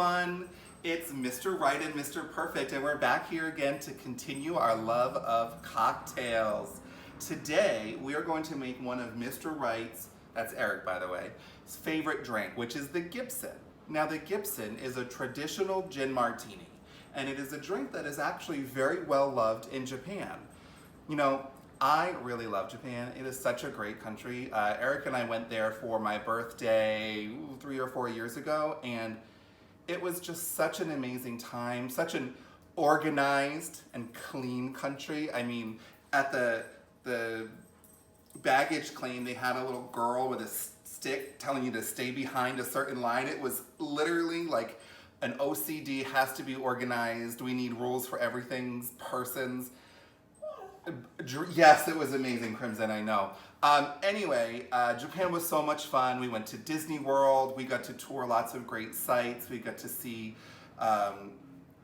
everyone. It's Mr. Right and Mr. Perfect, and we're back here again to continue our love of cocktails. Today, we are going to make one of Mr. Right's, that's Eric by the way, favorite drink, which is the Gibson. Now the Gibson is a traditional gin martini, and it is a drink that is actually very well loved in Japan. You know, I really love Japan. It is such a great country. Eric and I went there for my birthday 3 or 4 years ago, and it was just such an amazing time, such an organized and clean country. I mean, at the baggage claim, they had a little girl with a stick telling you to stay behind a certain line. It was literally like an OCD, has to be organized. We need rules for everything, persons. Yes, it was amazing, Crimson, I know. Anyway, Japan was so much fun. We went to Disney World. We got to tour lots of great sites. We got to see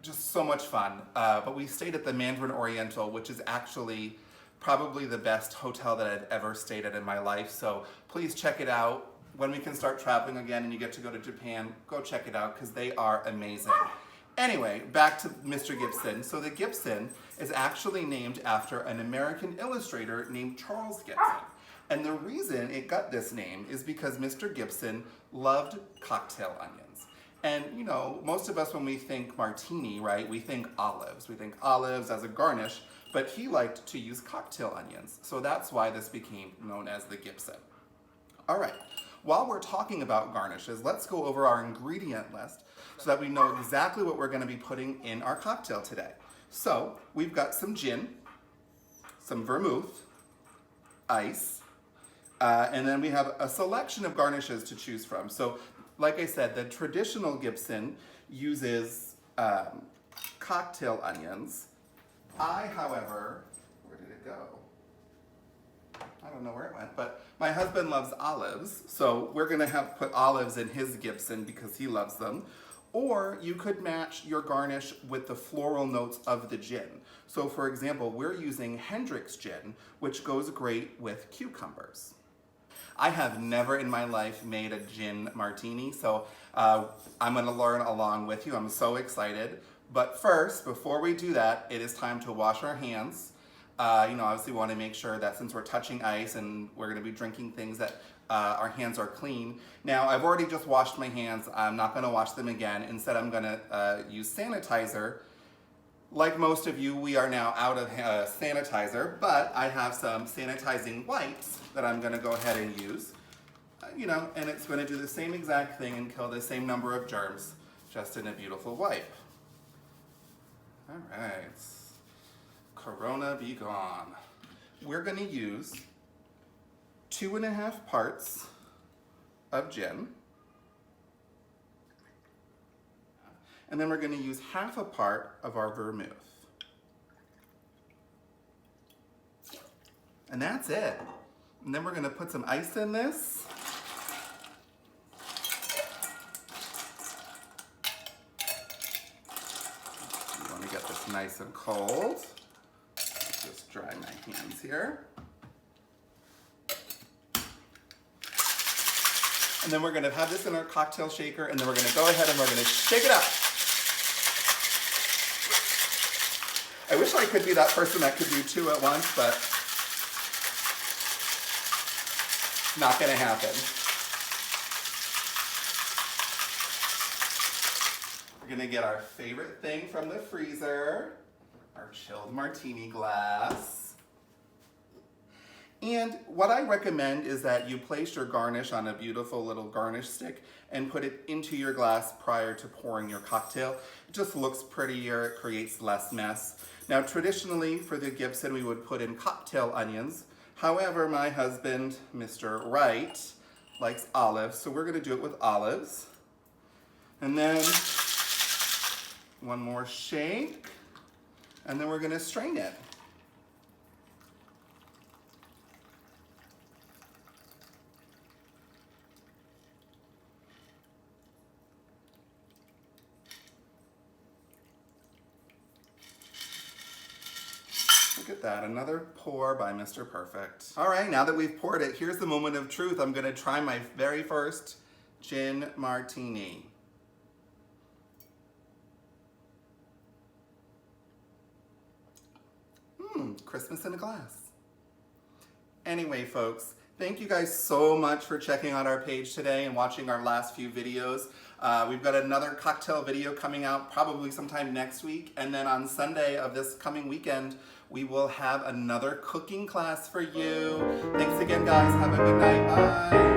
just so much fun. But we stayed at the Mandarin Oriental, which is actually probably the best hotel that I've ever stayed at in my life. So please check it out. When we can start traveling again and you get to go to Japan, go check it out because they are amazing. Anyway, back to Mr. Gibson. So the Gibson is actually named after an American illustrator named Charles Gibson. And the reason it got this name is because Mr. Gibson loved cocktail onions. And you know, most of us when we think martini, right, we think olives. We think olives as a garnish, but he liked to use cocktail onions. So that's why this became known as the Gibson. All right, while we're talking about garnishes, let's go over our ingredient list so that we know exactly what we're gonna be putting in our cocktail today. So we've got some gin, some vermouth, ice, and then we have a selection of garnishes to choose from. So like I said, the traditional Gibson uses cocktail onions. I, however, where did it go? I don't know where it went, but my husband loves olives, so we're gonna put olives in his Gibson because he loves them. Or you could match your garnish with the floral notes of the gin. So for example, we're using Hendrick's gin, which goes great with cucumbers. I have never in my life made a gin martini, so I'm gonna learn along with you. I'm so excited. But first, before we do that, it is time to wash our hands. You know, obviously we want to make sure that since we're touching ice and we're going to be drinking things that our hands are clean. Now, I've already just washed my hands. I'm not going to wash them again. Instead, I'm going to use sanitizer. Like most of you, we are now out of sanitizer, but I have some sanitizing wipes that I'm going to go ahead and use. You know, and it's going to do the same exact thing and kill the same number of germs, just in a beautiful wipe. All right. Corona be gone. We're going to use 2.5 parts of gin. And then we're going to use 1/2 part of our vermouth. And that's it. And then we're going to put some ice in this. You want to get this nice and cold. Just dry my hands here. And then we're gonna have this in our cocktail shaker, and then we're gonna go ahead and we're gonna shake it up. I wish I could be that person that could do 2 at once, but not gonna happen. We're gonna get our favorite thing from the freezer, our chilled martini glass. And what I recommend is that you place your garnish on a beautiful little garnish stick and put it into your glass prior to pouring your cocktail. It just looks prettier, it creates less mess. Now traditionally for the Gibson we would put in cocktail onions. However, my husband, Mr. Right, likes olives, so we're gonna do it with olives. And then one more shake. And then we're gonna strain it. Look at that, another pour by Mr. Perfect. All right, now that we've poured it, here's the moment of truth. I'm gonna try my very first gin martini. Christmas in a glass. Anyway, folks, thank you guys so much for checking out our page today and watching our last few videos. We've got another cocktail video coming out probably sometime next week, and then on Sunday of this coming weekend, we will have another cooking class for you. Thanks again, guys. Have a good night. Bye.